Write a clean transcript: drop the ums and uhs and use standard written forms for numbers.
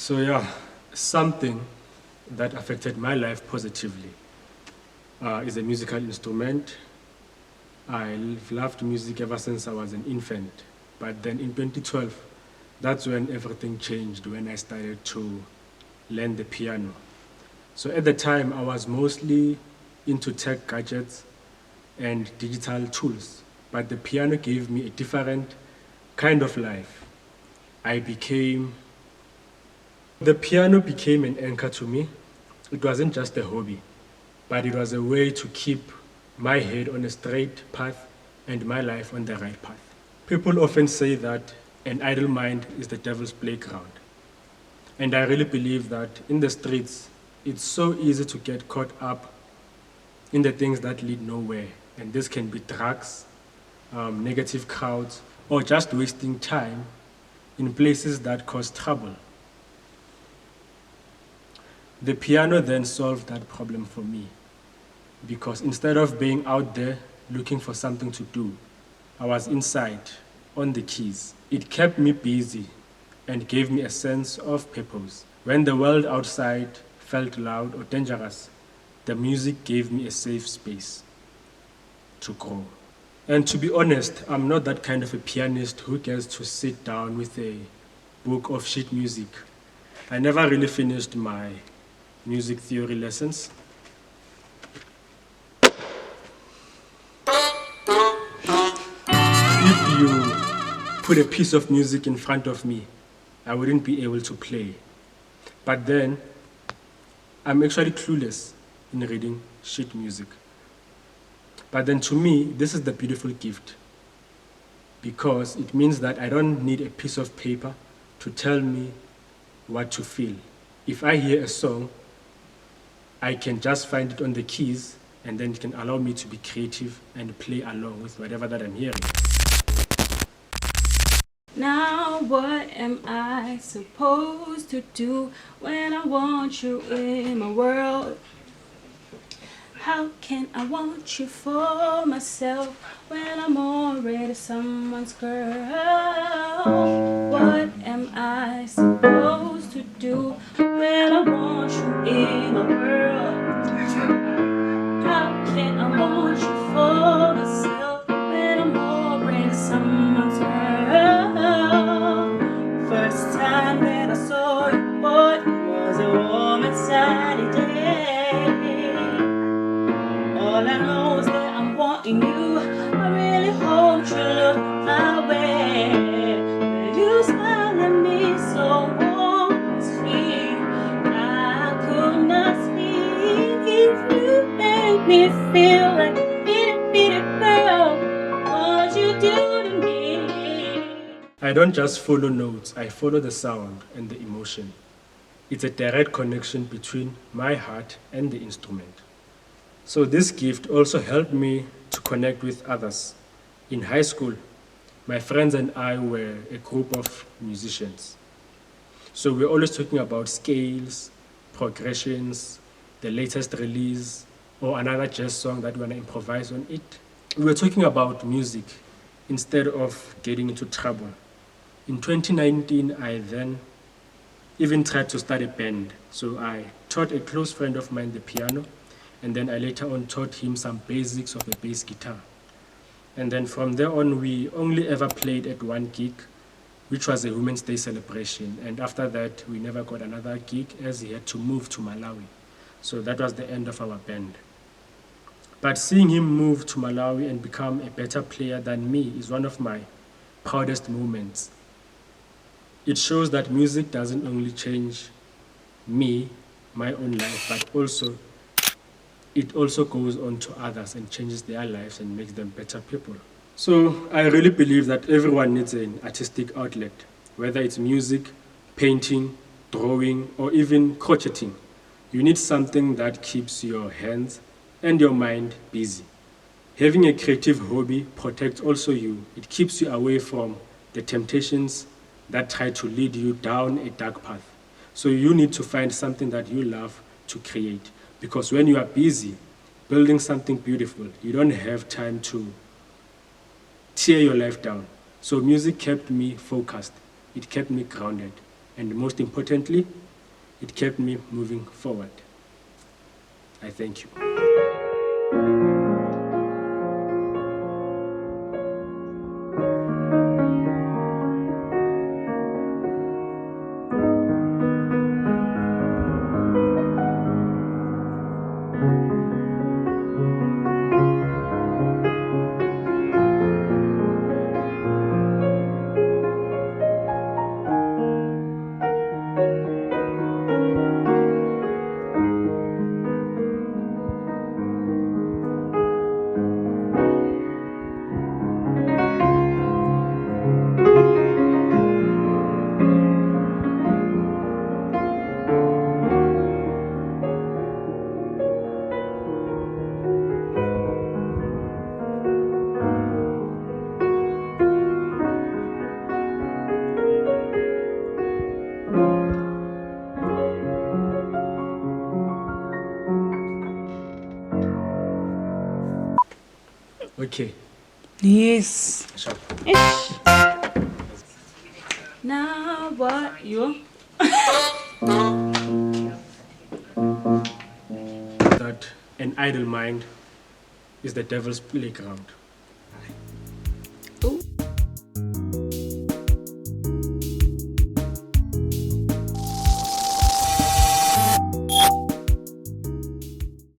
So yeah, something that affected my life positively is a musical instrument. I've loved music ever since I was an infant. But then in 2012, that's when everything changed, when I started to learn the piano. So at the time, I was mostly into tech gadgets and digital tools. But the piano gave me a different kind of life. The piano became an anchor to me. It wasn't just a hobby, but it was a way to keep my head on a straight path and my life on the right path. People often say that an idle mind is the devil's playground. And I really believe that in the streets, it's so easy to get caught up in the things that lead nowhere. And this can be drugs, negative crowds, or just wasting time in places that cause trouble. The piano then solved that problem for me, because instead of being out there looking for something to do, I was inside on the keys. It kept me busy and gave me a sense of purpose. When the world outside felt loud or dangerous, the music gave me a safe space to grow. And to be honest, I'm not that kind of a pianist who gets to sit down with a book of sheet music. I never really finished my music theory lessons. If you put a piece of music in front of me, I wouldn't be able to play. But then, I'm actually clueless in reading sheet music. But then to me, this is the beautiful gift, because it means that I don't need a piece of paper to tell me what to feel. If I hear a song, I can just find it on the keys, and then it can allow me to be creative and play along with whatever that I'm hearing. Now what am I supposed to do when I want you in my world? How can I want you for myself when I'm already someone's girl? What am I supposed to do when I want you in my world? How can I want you for myself when I'm already someone's girl? First time that I saw you, boy, was a warm sunny day. All I know is that I'm wanting you. I really hope you look my way. When you smile at me so warm and sweet, I could not speak. If you made me feel like a bitty girl, what you do to me? I don't just follow notes, I follow the sound and the emotion. It's a direct connection between my heart and the instrument. So this gift also helped me to connect with others. In high school, my friends and I were a group of musicians. So we're always talking about scales, progressions, the latest release, or another jazz song that we want to improvise on it. We were talking about music instead of getting into trouble. In 2019, I then even tried to start a band. So I taught a close friend of mine the piano, and then I later on taught him some basics of the bass guitar. And then from there on, we only ever played at one gig, which was a Women's Day celebration. And after that, we never got another gig as he had to move to Malawi. So that was the end of our band. But seeing him move to Malawi and become a better player than me is one of my proudest moments. It shows that music doesn't only change me, my own life, but it also goes on to others and changes their lives and makes them better people. So I really believe that everyone needs an artistic outlet, whether it's music, painting, drawing, or even crocheting. You need something that keeps your hands and your mind busy. Having a creative hobby protects also you. It keeps you away from the temptations that try to lead you down a dark path. So you need to find something that you love to create. Because when you are busy building something beautiful, you don't have time to tear your life down. So music kept me focused. It kept me grounded. And most importantly, it kept me moving forward. I thank you. Okay. Yes. Sharp. Now what you? That an idle mind is the devil's playground.